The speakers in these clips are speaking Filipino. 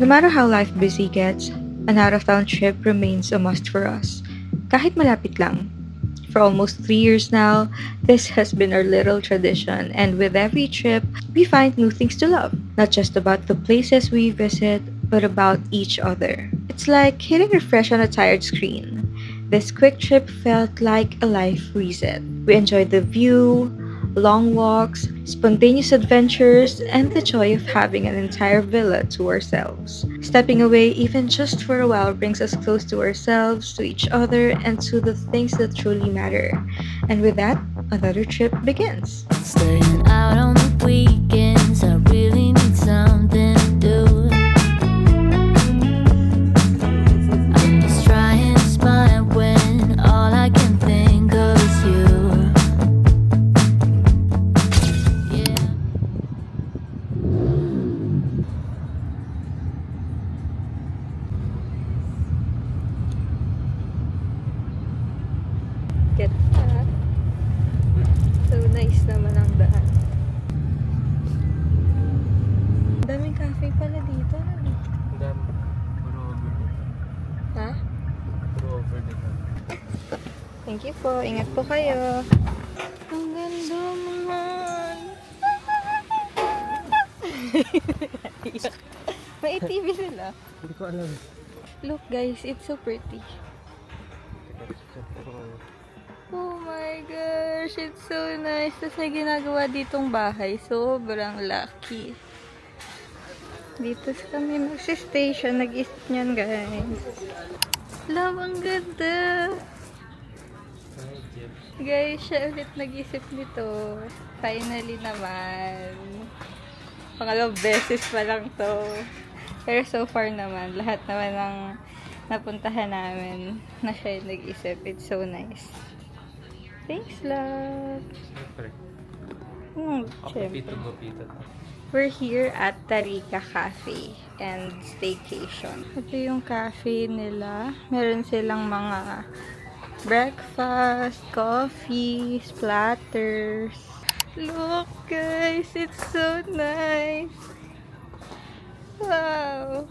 No matter how life busy gets, an out-of-town trip remains a must for us. Kahit malapit lang. For almost 3 years now, this has been our little tradition, and with every trip, we find new things to love. Not just about the places we visit, but about each other. It's like hitting refresh on a tired screen. This quick trip felt like a life reset. We enjoyed the view, long walks, spontaneous adventures, and the joy of having an entire villa to ourselves. Stepping away, even just for a while, brings us close to ourselves, to each other, and to the things that truly matter. And with that, another trip begins. Staying out on the weekends, I really need something to do. I'm just trying to smile when all I can think of is you. Yeah. Get that. So nice naman ang daan. Daming cafe pala dito. Ang dami. Puro overnight. Ha? Puro overnight. Thank you po. Ingat po kayo. Ang ganda naman. May TV sila. Hindi ko alam. Look guys, it's so pretty. Oh my gosh, it's so nice. Tapos may ginagawa ditong bahay. Sobrang lucky. Dito kami magsistation. Nag-isip niyan guys. Love, ang ganda. Guys, siya ulit nag-isip nito. Finally naman. Pangalawang beses pa lang to. Pero so far naman, lahat naman ng napuntahan namin na siya yung nag-isip. It's so nice. Thanks, love. Siyempre. Syempre. Mapito. We're here at Tarika Cafe and Staycation. Ito yung cafe nila. Meron silang mga breakfast, coffee, platters. Look guys, it's so nice. Wow.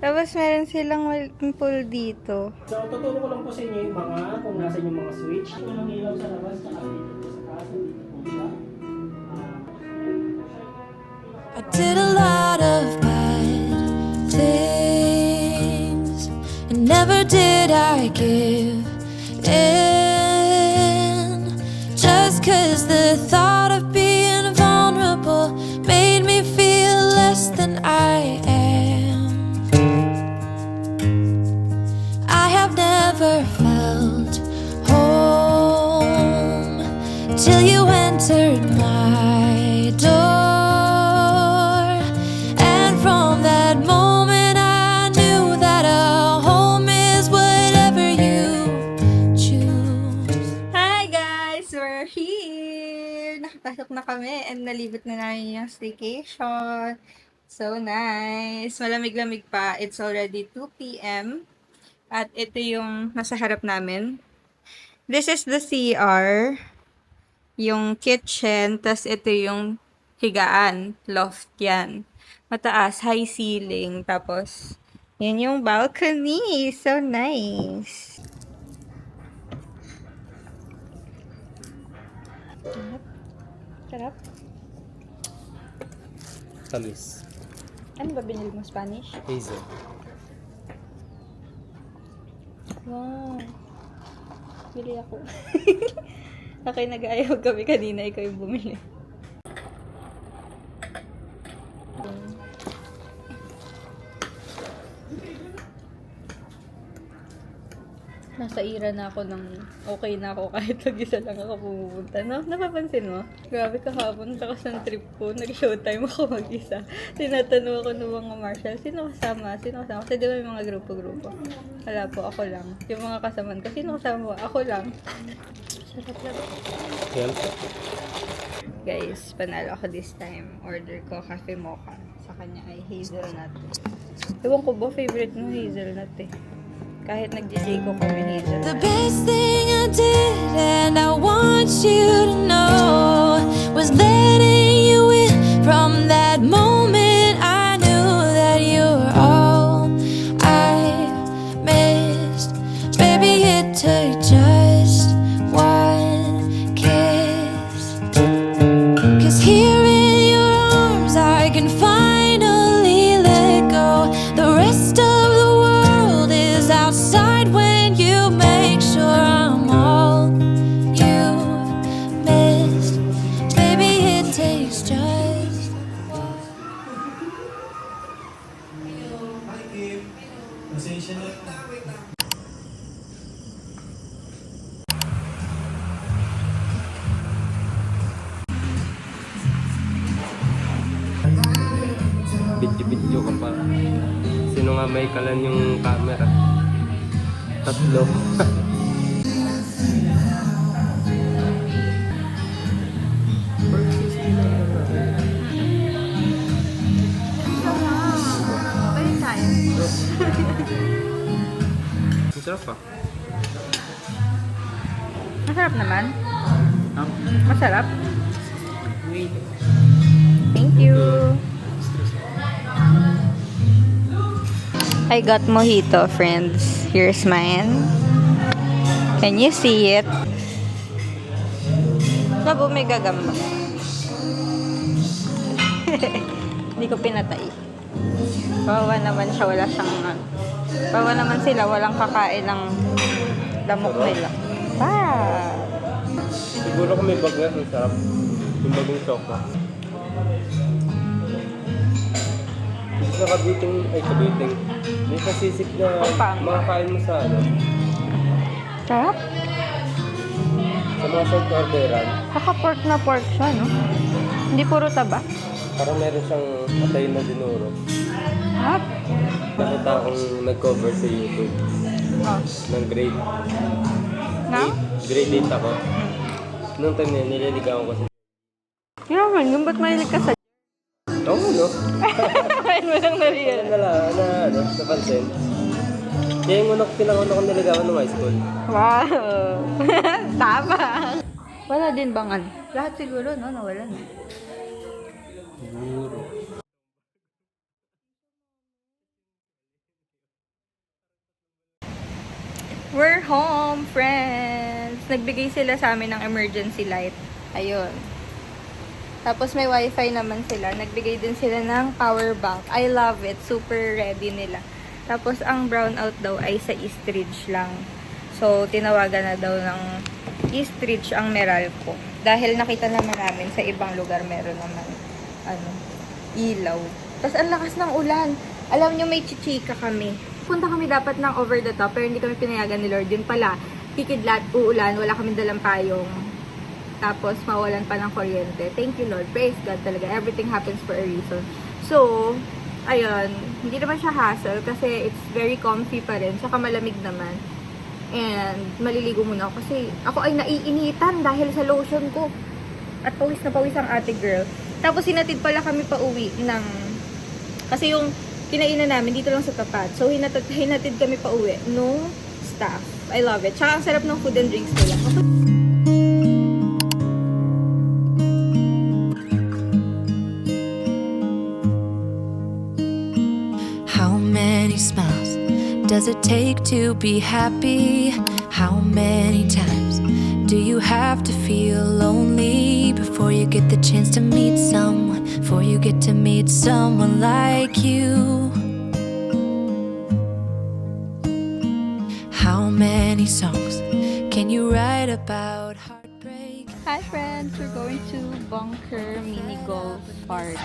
Tapos meron silang swimming pool dito. So, tuturo ko lang po sa inyo yung mga, kung nasan yung mga switch. Ito lang ilaw sa labas, tsaka dito po sa taas, dito po ba? I did a lot of bad things, and never did I give in. Just 'cause the thought of being vulnerable made me feel less than I am. I have never felt home till you entered my door, and from that moment I knew that a home is whatever you choose. Hi guys! We're here! Nakapasok na kami and nalibot na namin yung staycation. So nice! Malamig-lamig pa. It's already 2 p.m. At ito yung nasa harap namin. This is the CR. Yung kitchen. Tas ito yung higaan. Loft yan. Mataas. High ceiling. Tapos, yan yung balcony. So nice! Sarap. Tamis. Ano ba binili mo? Spanish? Hazel. Wow. Bili ako. Okay, nag-ayaw kami kanina. Ikaw yung bumili. Nasa ira na ako ng okay na ako kahit mag-isa lang ako pumunta. No? Napapansin mo? Grabe kahapon, takas ng trip ko. Nag-showtime ako mag-isa. Tinatanong ako ng mga marshal, sino kasama? Sino kasama? Kasi di ba may mga grupo-grupo? Wala po, ako lang. Yung mga kasaman ko, sino kasama mo? Ako lang. Sarap lang. Yan. Guys, panalo ako this time. Order ko cafe mocha. Sa kanya ay hazelnut. Ewan ko ba, favorite mo hazelnut eh. Kahit nag-DJ ko kami hazelnut. The best thing I did, and I want you to know, was letting you in. From that moment I knew that you were all can finally let go. The rest of the world is outside when you make sure I'm all you've missed. Baby, it takes just Video ka pa. Sino nga may kalan yung camera? Tatlo. Balik tayo. Masarap pa. Masarap naman. Masarap. Thank you. I got mojito, friends. Here's mine. Can you see it? Nabo, may gagamba. Hindi ko pinatay. Bawa naman siya, wala siyang bawa naman sila, walang kakain ng lamok nila. Ah! Siguro kung may bag na, ang sarap. Yung bagong choco. Hindi sa kabiting, kabiting. May kasisik na makakain mo sa ano. Sarap. Sa mga short orderan. Kaka-pork na pork siya, no? Hindi puro taba. Parang meron siyang patay na dinuro. Sarap. Nakita akong nag-cover sa YouTube Oh. ng grade Na? 8. Grade 8 ako. Nung time na yun, nililigawan ko sa... Yun naman, yung ba't mahilig ka sa... Oo, no? Ayun mo lang na-real. Napansin. Kaya yung pinakauna kong niligawan ng high school. Wow! Tama! Wala din bang ano? Lahat siguro, no? Nawalan. Siguro. We're home, friends! Nagbigay sila sa amin ng emergency light. Ayun. Tapos may wifi naman sila. Nagbigay din sila ng power bank. I love it. Super ready nila. Tapos ang brownout daw ay sa Eastridge lang. So, tinawagan na daw ng Eastridge ang Meralco. Dahil nakita naman namin sa ibang lugar meron naman ilaw. Tapos ang lakas ng ulan. Alam nyo, may chichika kami. Punta kami dapat ng over the top, pero hindi kami pinayagan ni Lord. Yun pala, kikidlat, uulan, wala kami dalang payong. Tapos, mawalan pa ng kuryente. Thank you, Lord. Praise God talaga. Everything happens for a reason. So, ayun, hindi naman siya hassle kasi it's very comfy pa rin. Saka malamig naman. And, maliligo muna ako kasi ako ay naiinitan dahil sa lotion ko. At pawis na pawis ang ate girl. Tapos, hinatid pala kami pa uwi ng... Kasi yung kinainan namin dito lang sa tapat. So, hinatid kami pa uwi nung staff. I love it. Tsaka ang sarap ng food and drinks nila. how many smiles does it take to be happy? How many times do you have to feel lonely before you get the chance to meet someone? Before you get to meet someone like you? How many songs can you write about heartbreak? Hi friends! We're going to Bunker Mini Golf Park.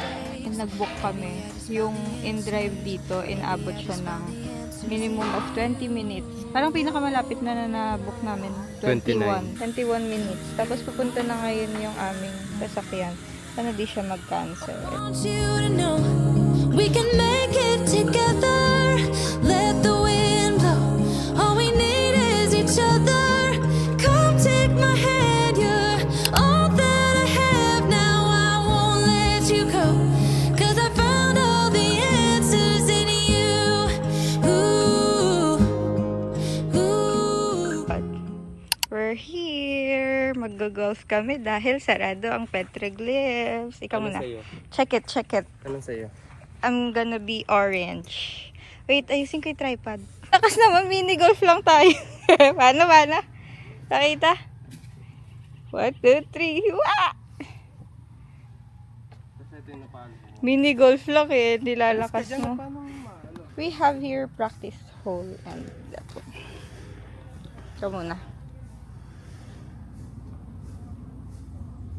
And nag-book kami. Yung in-drive dito, inabot siya ng minimum of 20 minutes. Parang pinakamalapit na na-book namin. 21 minutes. Tapos pupunta na ngayon yung aming sasakyan. Sana di siya mag-cancel. I want you to know we can make it together. Let the wind blow. All we need is each other. Come take my hand. You're all that I have now. I won't let you go. 'Cause I found all the answers in you. Ooh, ooh. We're here! Mag-golf kami dahil sarado ang petroglyphs. Ikaw Ano muna. sa'yo? Check it. Anong sa'yo? I'm gonna be orange. Wait, ayusin ko yung tripod. Lakas naman, mini golf lang tayo. Paano? Nakita? 1, 2, 3. Wah! Kasi ito yung napalo ko. Mini golf lang eh. Nilalakas mo. We have here practice hole and that one. Ikaw muna.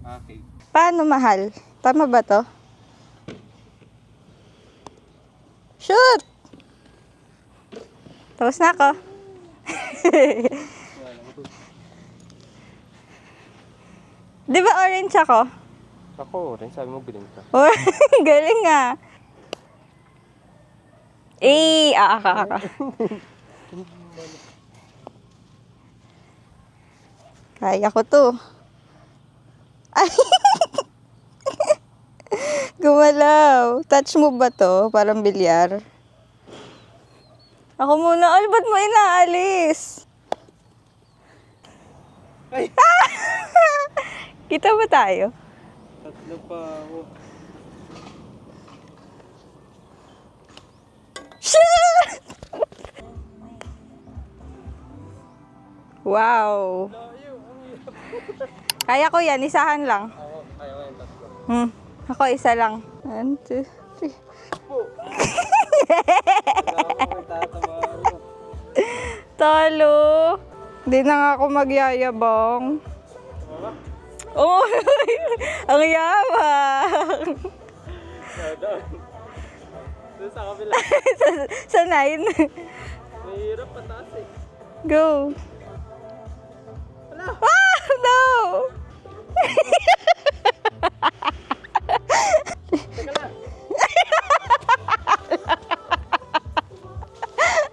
Okay. Paano mahal? Tama ba to? Shoot! Tapos na ako. Di ba orange ako? Ako rin, sabi mo biling ka. Oh, galing nga. Aka. Kaya ko to. Ay. Gumalaw. Touch mo ba to? Parang bilyar. Ako muna. Ay, ba't mo inaalis? Ay! Kita ba tayo? Tatlo pa ako. Shit! Wow. Kaya ko yan. Isahan lang. Ako, ayaw yung tatlo. Ako isa lang. 1, 2, 3. Talo. Hindi na nga ako magyayabang. Oh, ang yabang. Doon sa kabila. Sa 9. Mahirap pataas eh. Go. Ah, no. Teka lang.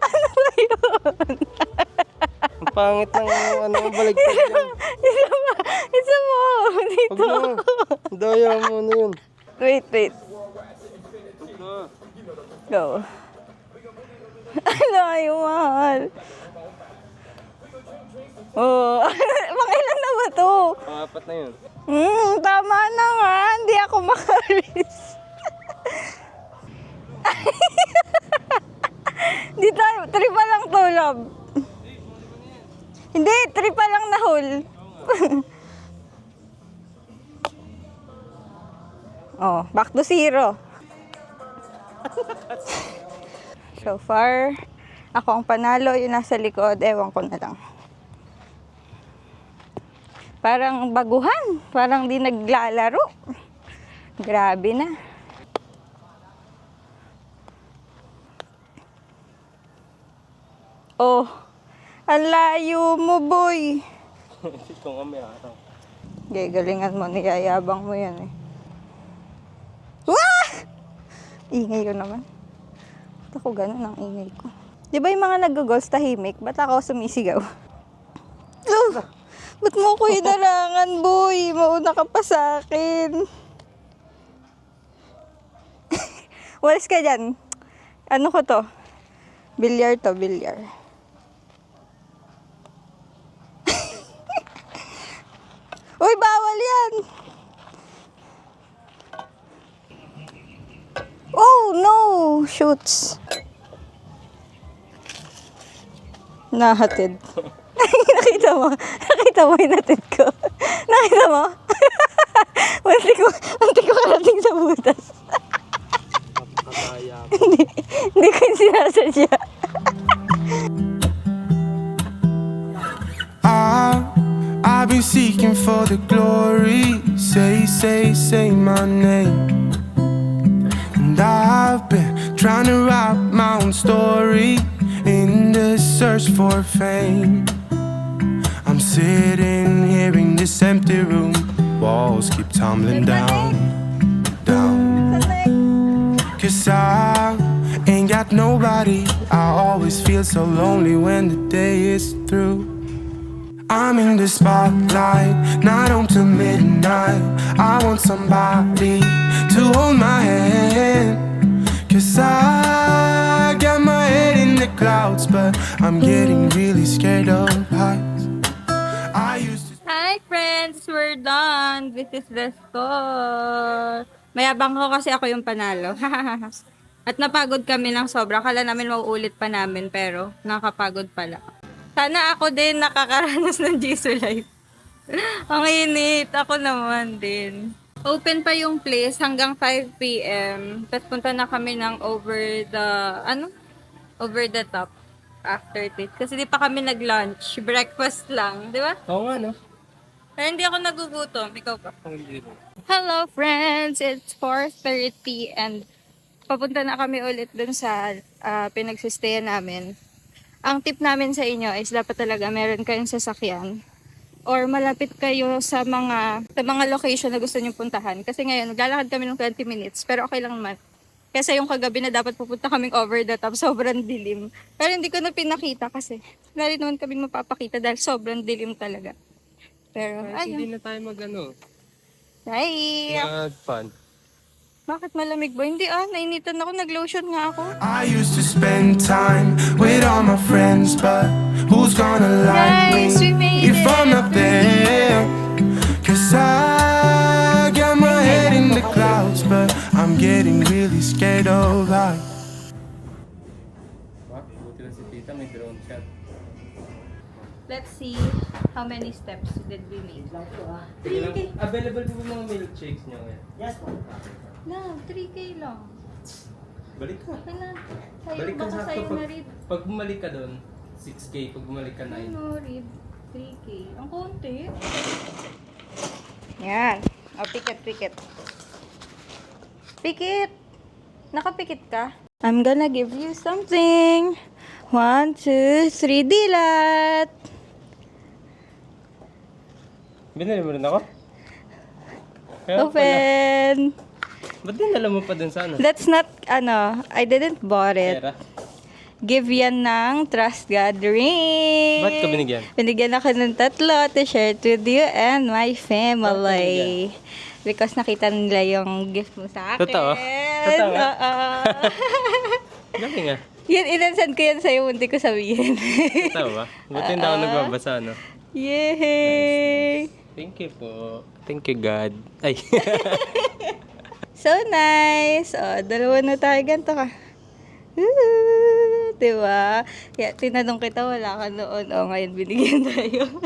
Ano ba yun? Ang pangit ng ano, baligtad yan. Isa mo. Dito. Huwag na. Daya mo na yun. Wait. Huwag na. Go. Ano yung mahal? Oh, pangilan na ba to? Pangapat na yun. Tama na nga. Hindi ako makalis. Di tayo. 3 pa lang to, love. Hindi, 3 pa lang na hole. Oh, back to 0. So far, ako ang panalo. Yung nasa likod, ewan ko na lang. Parang baguhan. Parang di naglalaro. Grabe na. Oh, ang layo mo, boy. Ito nga may araw. Galingan mo, niyayabang mo yan eh. Wah! Ingay ko naman. Ba't ako ganun ang ingay ko? Di ba yung mga nag-goals tahimik? Ba't ako sumisigaw? Oh, ba't mo ko hinarangan, boy? Mauna ka pa sa akin. Walis ka dyan. Ano ko to? Bilyar to, bilyar. Uy, bawal yan! Oh, no! Shoots. Nahatid. Nakita mo? Nakita mo yung natid ko? Nakita mo? Munti ko karating sa butas. Nakakaya ako. Hindi ko yung sinasadya. I've been seeking for the glory. Say my name. And I've been trying to write my own story in the search for fame. I'm sitting here in this empty room. Walls keep tumbling down. 'Cause I ain't got nobody. I always feel so lonely when the day is through. I'm in the spotlight, night on till midnight. I want somebody to hold my hand. 'Cause I got my head in the clouds, but I'm getting really scared of heights. I used to Hi friends, we're done. This is the score. Mayabang ko kasi ako yung panalo. At napagod kami ng sobra. Kala namin mauulit pa namin pero nakapagod pala. Sana ako din nakakaranas ng Jisoo Life. Ang init. Ako naman din. Open pa yung place hanggang 5 p.m. Tapos punta na kami ng over the top after this. Kasi di pa kami nag-lunch. Breakfast lang, di ba? Oo nga, no? Pero hindi ako nagugutom. Ikaw pa. Hindi. Hello friends! It's 4:30 and papunta na kami ulit dun sa pinagsistayan namin. Ang tip namin sa inyo is dapat talaga meron kayong sasakyan or malapit kayo sa mga location na gusto nyo puntahan. Kasi ngayon, naglalakad kami ng 20 minutes pero okay lang naman. Kasi yung kagabi na dapat pupunta kaming over the top, sobrang dilim. Pero hindi ko na pinakita kasi wala rin naman kaming mapapakita dahil sobrang dilim talaga. Pero, Hindi ayun. na tayo mag-ano. Hi! Mag-fun. Bakit malamig ba? Hindi nainitan ako. Nag-lotion nga ako. I used to spend time with all my friends, but who's gonna like Guys, we me made if I'm not there? Cause I got my head in the clouds, but I'm getting really scared of heights. Buti lang si tita, may drone shot. Let's see how many steps did we make. Lang po ah. Sige lang, available po ba mga milkshakes niyo ngayon? Yes po. No, 3K lang. Balik ka. Wala. Sa'yo, Balik ka baka sa sa'yo na Rib. pag bumalik ka doon, 6K. Pag bumalik ka 9. Ano, Rib? 3K. Ang konti. Yan. O, pikit. Pikit! Nakapikit ka? I'm gonna give you something. 1, 2, 3, dilat! Binili mo rin ako? Kaya pala. Open! Ba't dinala mo pa dun sa ano? That's not, I didn't bought it. Pera? Give yan ng Trust Gathering. Ba't ka binigyan? Binigyan ako ng 3 to share with you and my family. Because nakita nila yung gift mo sa akin. Totoo? Totoo? Oo. Galing ah. Yan, inansend ko yan sa'yo, hindi ko sabihin. Totoo ba? Buti hindi ako nagbabasa, no? Yay! Thank you po. Thank you, God. Ay. So nice! O, 2 na tayo, ganito ka. Diba? Kaya tinanong kita, wala ka noon. O, ngayon binigyan tayo.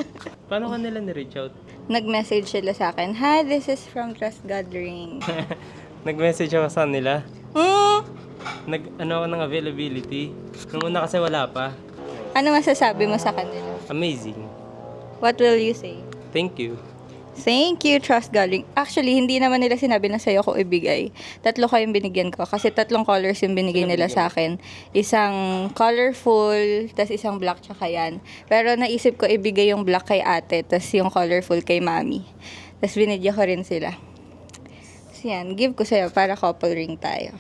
Paano ka nila ni-reach out? Nag-message sila sa akin, "Hi, this is from Trust Gathering." Nag-message ako sa nila. Ano ako ng availability. Nung una kasi wala pa. Ano masasabi mo sa kanila? Amazing. What will you say? Thank you. Thank you, Trust Gathering. Actually, hindi naman nila sinabi na sa'yo ko ibigay. 3 kayong binigyan ko. Kasi 3 colors yung binigay nila sa akin. Isang colorful, tas isang black, tsaka yan. Pero naisip ko ibigay yung black kay ate, tas yung colorful kay mami. Tas binigyan ko rin sila. So yan, give ko sa'yo para couple ring tayo.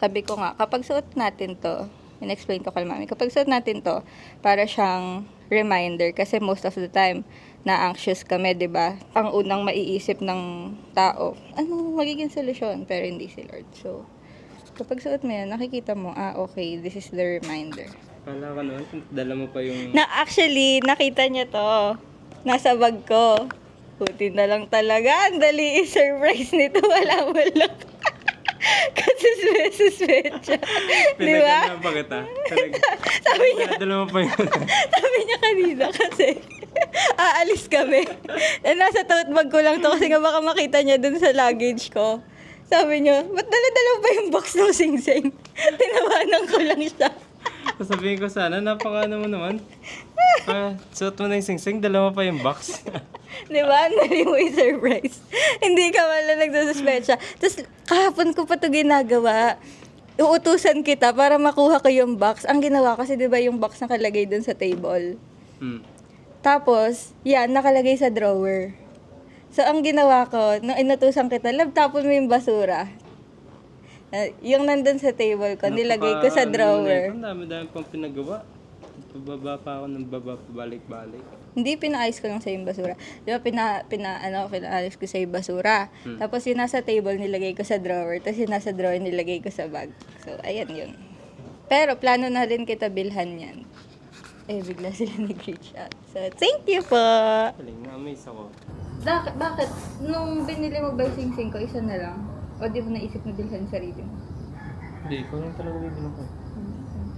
Sabi ko nga, kapag suot natin to, in-explain ko kay mami, kapag suot natin to, para siyang reminder kasi most of the time na-anxious kami, 'di ba? Ang unang maiisip ng tao, ano magiging solusyon? Pero hindi si Lord. So, kapag suot mo yan, nakikita mo, okay, this is the reminder. Kala ka noon, dala mo pa yung... Na actually, nakita niya to. Nasa bag ko. Buti na lang talaga. Ang dali i-surprise nito. Wala mo lang. Kasi suspecha. Di ba? Pinaganda pa kita. Sabi niya, Dala mo pa yun. sabi niya kanina kasi aalis kami. Nasa tote bag ko lang to kasi nga baka makita niya dun sa luggage ko. Sabi niya, ba't dala-dala ba yung box ng sing-sing? Tinawanan ko lang siya. Sasabihin ko sana, napakano mo naman. Suot mo na yung sing-sing, dala mo pa yung box. Di ba? Ang dali mo i-surprise. Hindi ka wala nagsususpecha. Tapos kahapon ko pa ito ginagawa. Uutusan kita para makuha ko yung box. Ang ginawa kasi di ba yung box nakalagay dun sa table. Tapos, yan, nakalagay sa drawer. So, ang ginawa ko, nung inutusan kita, lab, tapon mo yung basura. Yung nandun sa table ko, nilagay ko sa drawer. Ang dami-dami pang pinagawa. Pababa pa ako ng baba, pabalik-balik. Hindi, pinaayos ko lang sa yung basura. Di ba, pinaayos ko sa yung basura. Tapos yung nasa table, nilagay ko sa drawer. Tapos yung nasa drawer, nilagay ko sa bag. So, ayan yun. Pero, plano na rin kita bilhan yan. Bigla sila nag-reach out. So, thank you po! Galing, na-amaze ako. Bakit? Nung binili mo ba yung sing-sing ko, isa na lang? O di mo naisip na bilhan sarili mo? Hindi, ikaw lang talaga bibili ko.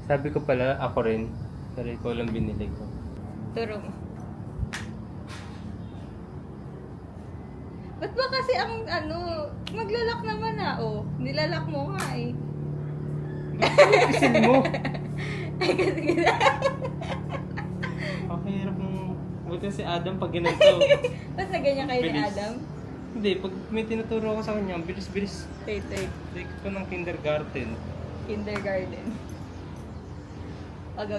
Sabi ko pala, ako rin. Pero ikaw lang binili ko. Turo mo. Ba't ba kasi ang ano, maglalak naman na, oh. Nilalak mo nga eh. Isin mo. Ay, kasi Ang hirap ng... Buti si Adam pag ginanto. Ba't na ganyan kayo ni Bilis. Adam? Hindi, pag may tinuturo ko sa kanya, ang bilis-bilis. Wait. Take ko ng kindergarten. Kindergarten. Go.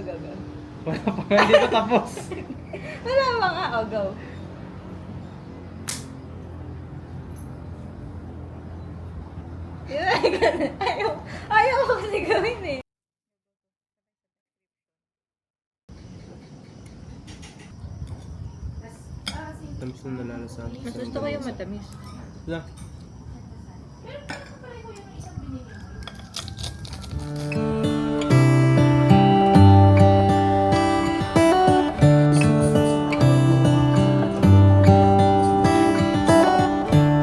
Wala pa nga, hindi pa tapos. Wala ba nga? Go. Ayaw ko kasi gawin eh. Tamis na nalalasan. Mas gusto ko yung matamis. Wala.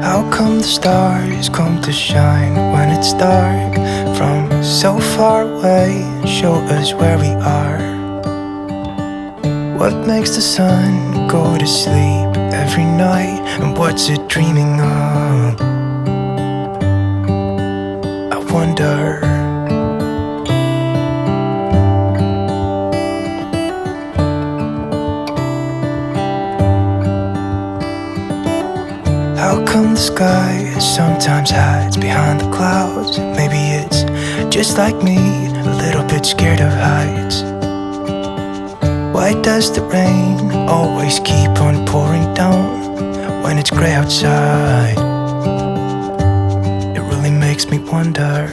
How come the stars come to shine when it's dark? From so far away, show us where we are. What makes the sun go to sleep every night? And what's it dreaming of? I wonder. How come the sky sometimes hides behind the clouds? Maybe it's just like me, a little bit scared of heights. Why does the rain always keep on pouring down when it's gray outside? It really makes me wonder.